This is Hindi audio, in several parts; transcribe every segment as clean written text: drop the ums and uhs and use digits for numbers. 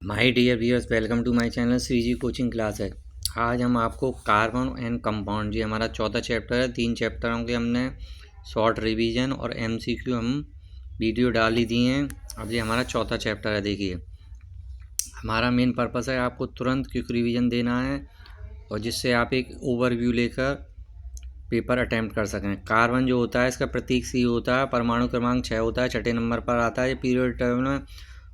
My dear viewers, welcome to my channel Shri ji coaching class है। आज हम आपको कार्बन एंड कंपाउंड, जी हमारा चौथा चैप्टर है। 3 चैप्टरों के हमने शॉर्ट रिवीजन और एमसीक्यू हम वीडियो डाल ही दिए हैं। अब ये हमारा चौथा चैप्टर है। देखिए, हमारा मेन पर्पस है आपको तुरंत क्विक रिवीजन देना है और जिससे आप एक ओवरव्यू लेकर पेपर अटैम्प्ट कर सकें। कार्बन जो होता है, इसका प्रतीक सी होता है, परमाणु क्रमांक 6 होता है, छठे नंबर पर आता है। ये पीरियोडिक टेबल में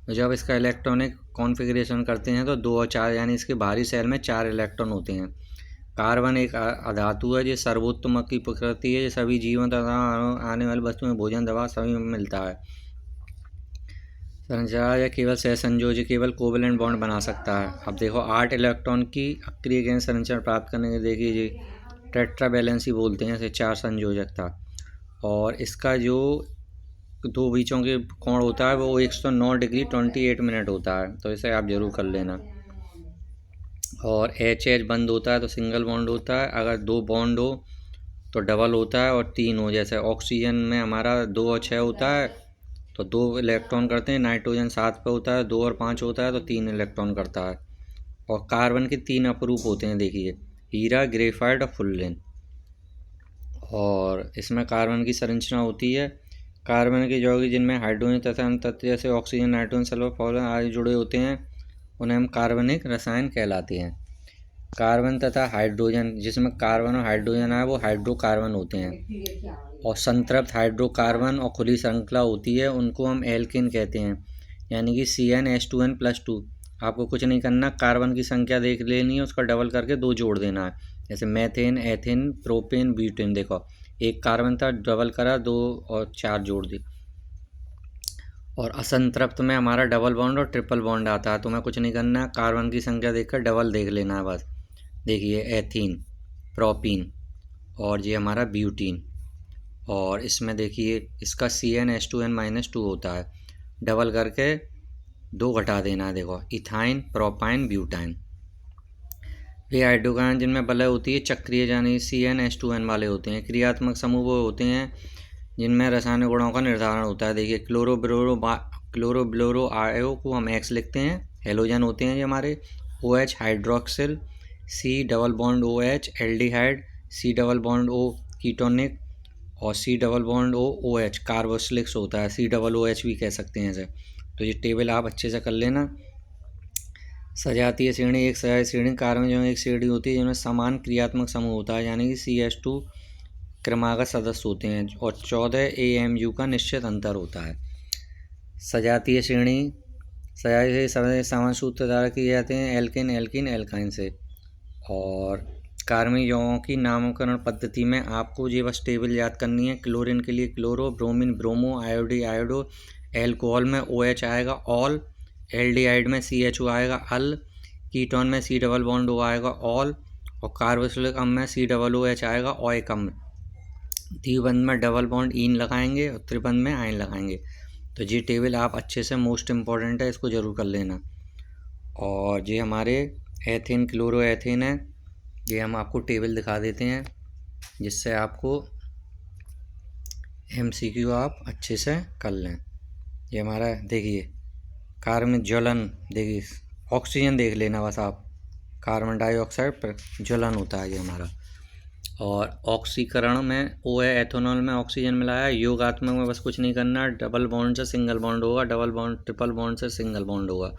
जब इसका इलेक्ट्रॉनिक कॉन्फ़िगरेशन करते हैं तो 2 और 4 यानी इसके बाहरी सेल में 4 इलेक्ट्रॉन होते हैं। कार्बन एक अधातु है, जो सर्वोत्तमक की प्रकृति है। ये सभी जीवन तथा आने वाली वस्तुओं में भोजन, दवा सभी में मिलता है। संरचना या केवल सहसंयोजी केवल कोवेलेंट बॉन्ड बना सकता है। अब देखो, 8 इलेक्ट्रॉन की अक्रिय गैस संरचना प्राप्त करने के देखिए जी टेट्रा बैलेंसी बोलते हैं इसे, 4 संयोजकता। और इसका जो दो बीचों के कोण होता है वो 109 डिग्री 28 मिनट होता है, तो इसे आप जरूर कर लेना। और एच बंद होता है तो सिंगल बॉन्ड होता है, अगर 2 बॉन्ड हो तो डबल होता है, और 3 हो, जैसे ऑक्सीजन में हमारा 2 और 6 होता है तो 2 इलेक्ट्रॉन करते हैं। नाइट्रोजन 7 पे होता है, 2 और 5 होता है तो 3 इलेक्ट्रॉन करता है। और कार्बन के 3 अपरूप होते हैं, देखिए, हीरा, ग्रेफाइट और फुल्लेन। और इसमें कार्बन की संरचना होती है। कार्बन के यौगिक जिनमें हाइड्रोजन तथा अन्य तत्व जैसे ऑक्सीजन, नाइट्रोजन, सल्फर, फ्लोरीन आदि जुड़े होते हैं, उन्हें हम कार्बनिक रसायन कहलाते हैं। कार्बन तथा हाइड्रोजन, जिसमें कार्बन और हाइड्रोजन है, वो हाइड्रोकार्बन होते हैं। और संतृप्त हाइड्रोकार्बन और खुली श्रृंखला होती है, उनको हम एल्केन कहते हैं, यानी कि CnH2n+2। आपको कुछ नहीं करना, कार्बन की संख्या देख लेनी है, उसका डबल करके 2 जोड़ देना है। जैसे मैथेन, एथेन, प्रोपेन, ब्यूटेन। देखो, एक कार्बन था, डबल करा, 2 और 4 जोड़ दी। और असंतृप्त में हमारा डबल बॉन्ड और ट्रिपल बॉन्ड आता है, तो मैं कुछ नहीं करना है, कार्बन की संख्या देखकर डबल देख लेना है बस। देखिए, एथीन, प्रोपीन, और ये हमारा ब्यूटीन। और इसमें देखिए, इसका CnH2n-2 होता है, डबल करके 2 घटा देना है। देखो, इथाइन, प्रोपाइन, ब्यूटाइन। वे हाइड्रोकार्बन जिनमें वलय होती है चक्रीय, यानी CnH2n वाले होते हैं। क्रियात्मक समूह वो होते हैं जिनमें रासायनिक गुणों का निर्धारण होता है। देखिए, क्लोरो आयो को हम X लिखते हैं, हेलोजन होते हैं ये हमारे। OH hydroxyl, C double bond OH aldehyde, C double bond O ketonic, और C double bond O OH carboxylic होता है, C डबल OH भी कह सकते हैं इसे। तो ये टेबल आप अच्छे से कर लेना। सजातीय श्रेणी, एक सजातीय श्रेणी कार्बन जो एक श्रेणी होती है जिनमें समान क्रियात्मक समूह होता है, यानी कि CH2 क्रमागत सदस्य होते हैं, और 14 AMU का निश्चित अंतर होता है। सजातीय श्रेणी, सजातीय सामान्य सूत्र द्वारा किए जाते हैं एल्केन, एल्कीन, एल्काइन से। और कार्बनिक यौगों की नामकरण पद्धति में आपको ये बस टेबल याद करनी है। क्लोरीन के लिए chloro, bromine bromo, आयोडी iodo, alcohol में OH आएगा ऑल, एल्डिहाइड में CHO आएगा अल, कीटोन में C डबल बॉन्ड O आएगा ऑल, और कार्बोक्सिलिक अम्ल में C डबल OH आएगा ओइक अम्ल। द्विबंध में डबल बॉन्ड ईन लगाएंगे और त्रिबंध में आयन लगाएंगे। तो ये टेबल आप अच्छे से, मोस्ट इम्पॉर्टेंट है, इसको ज़रूर कर लेना। और ये हमारे एथेन, क्लोरो एथेन है, ये हम आपको टेबल दिखा देते हैं जिससे आपको MCQ आप अच्छे से कर लें। ये हमारा देखिए, कार्बन ज्वलन, देखिए ऑक्सीजन देख लेना बस आप, कार्बन डाइऑक्साइड पर ज्वलन होता है ये हमारा। और ऑक्सीकरण में O है, एथेनॉल में ऑक्सीजन मिलाया। योगात्मक में बस कुछ नहीं करना, डबल बॉन्ड से सिंगल बॉन्ड होगा, डबल बॉन्ड ट्रिपल बॉन्ड से सिंगल बॉन्ड होगा।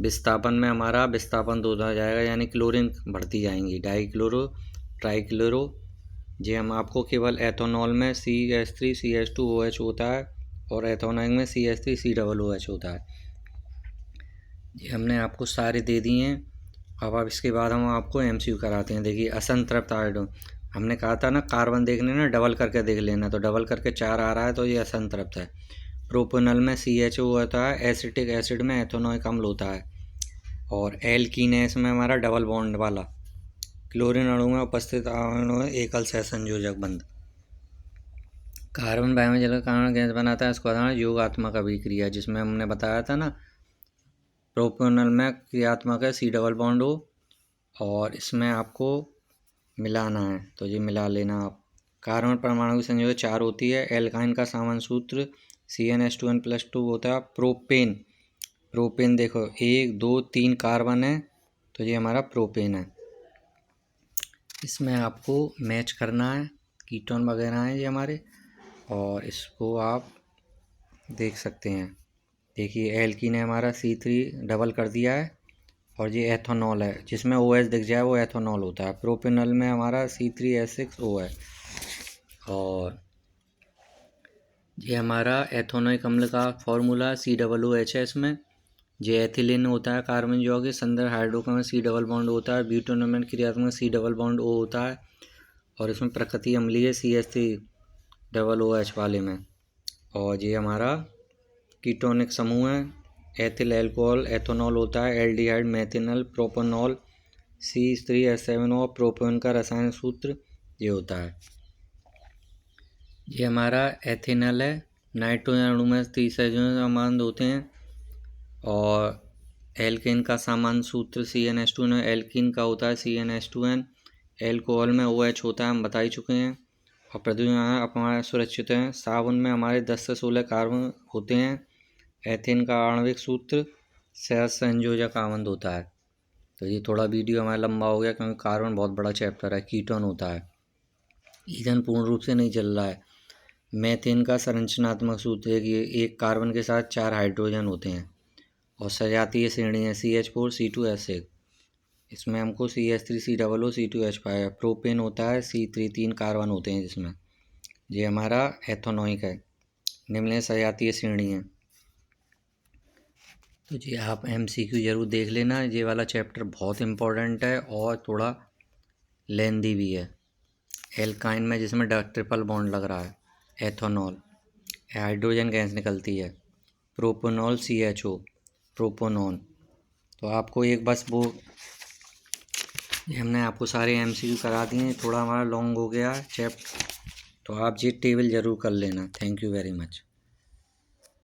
विस्थापन में हमारा विस्थापन 2 हो जाएगा, यानी क्लोरीन बढ़ती जाएंगी, डाईक्लोरो, ट्राईक्लोरो। ये हम आपको केवल एथेनॉल में CH3 CH2OH होता है, और एथेनॉल में CH3 C डबल OH होता है। ये हमने आपको सारे दे दिए हैं। अब इसके बाद हम आपको MCQ कराते हैं। देखिए, असंतृप्त हाइड्रोजन, हमने कहा था ना कार्बन देख लेना, डबल करके देख लेना, तो डबल करके 4 आ रहा है तो ये असंतृप्त है। प्रोपेनॉल में CHO होता है, एसिटिक एसिड में एथेनोइक अम्ल होता है। और एल्कीनेस में हमारा डबल बॉन्ड वाला, क्लोरीन अणु में उपस्थित अणु एकल सहसंयोजक बंध। कार्बन बायोमेजल का कारण गैस बनाता है, इसको बताना योगात्मक अभिक्रिया, जिसमें हमने बताया था ना, प्रोपेनॉल में क्रियात्मक है C डबल बॉन्ड O, और इसमें आपको मिलाना है, तो ये मिला लेना आप। कार्बन परमाणु की संख्या 4 होती है। एल्काइन का सामान्य सूत्र CnH2n+2 होता है। प्रोपेन प्रोपेन देखो 1 2 3 कार्बन है, तो ये हमारा प्रोपेन है। इसमें आपको मैच करना है, कीटोन वगैरह हैं ये हमारे, और इसको आप देख सकते हैं। देखिए एल्कीन है हमारा C3 डबल कर दिया है, और ये एथोनॉल है, जिसमें OH दिख जाए वो एथोनॉल होता है। प्रोपेनॉल में हमारा C3H6O है, और ये हमारा एथोनोइक अम्ल का फॉर्मूला COOH है। इसमें ये एथिलीन होता है कार्बन यौगिक, संदर्भ हाइड्रोकार्बन C डबल बॉन्ड होता है, ब्यूटानोमेट क्रियात्मक C डबल बॉन्ड O होता है, और इसमें प्रकृति अम्लीय CH3OH वाले में। और ये हमारा कीटोनिक समूह है, एथिल एल्कोहल एथोनॉल होता है, एल्डिहाइड मेथिनॉल प्रोपेनॉल C3H7O, प्रोपेन का रसायन सूत्र ये होता है। ये हमारा एथेनॉल है, नाइट्रोजन अणु में 30 हाइड्रोजन संबंध होते हैं, और एल्केन का सामान्य सूत्र CnH2 है, एल्कीन का होता है CnH2n, एल्कोहल में OH होता है, हम बता ही चुके हैं, और प्रदूषण हमारे सुरक्षित हैं। साबुन में हमारे 10 से 16 कार्बन होते हैं, एथेन का आणविक सूत्र सहज संयोजक आबंध होता है। तो ये थोड़ा वीडियो हमारा लंबा हो गया, क्योंकि कार्बन बहुत बड़ा चैप्टर है। कीटोन होता है, ईंधन पूर्ण रूप से नहीं जल रहा है। मेथेन का संरचनात्मक सूत्र है कि एक कार्बन के साथ 4 हाइड्रोजन होते हैं, और सजातीय श्रेणी है CH4 C2H6। इसमें हमको CH3 COO C2H5 प्रोपेन होता है, C3 3 कार्बन होते हैं जिसमें। ये हमारा एथोनोइक है, निम्न सजातीय श्रेणी है। तो जी आप MCQ जरूर देख लेना, ये वाला चैप्टर बहुत इम्पोर्टेंट है और थोड़ा लेंदी भी है। एल्काइन में जिसमें ट्रिपल बॉन्ड लग रहा है, एथोनॉल हाइड्रोजन गैस निकलती है, प्रोपेनॉल CHO प्रोपोनॉन। तो आपको एक बस वो हमने आपको सारे MCQ करा दिए हैं, थोड़ा हमारा लॉन्ग हो गया चैप्टर, तो आप ये टेबल ज़रूर कर लेना। Thank you very much.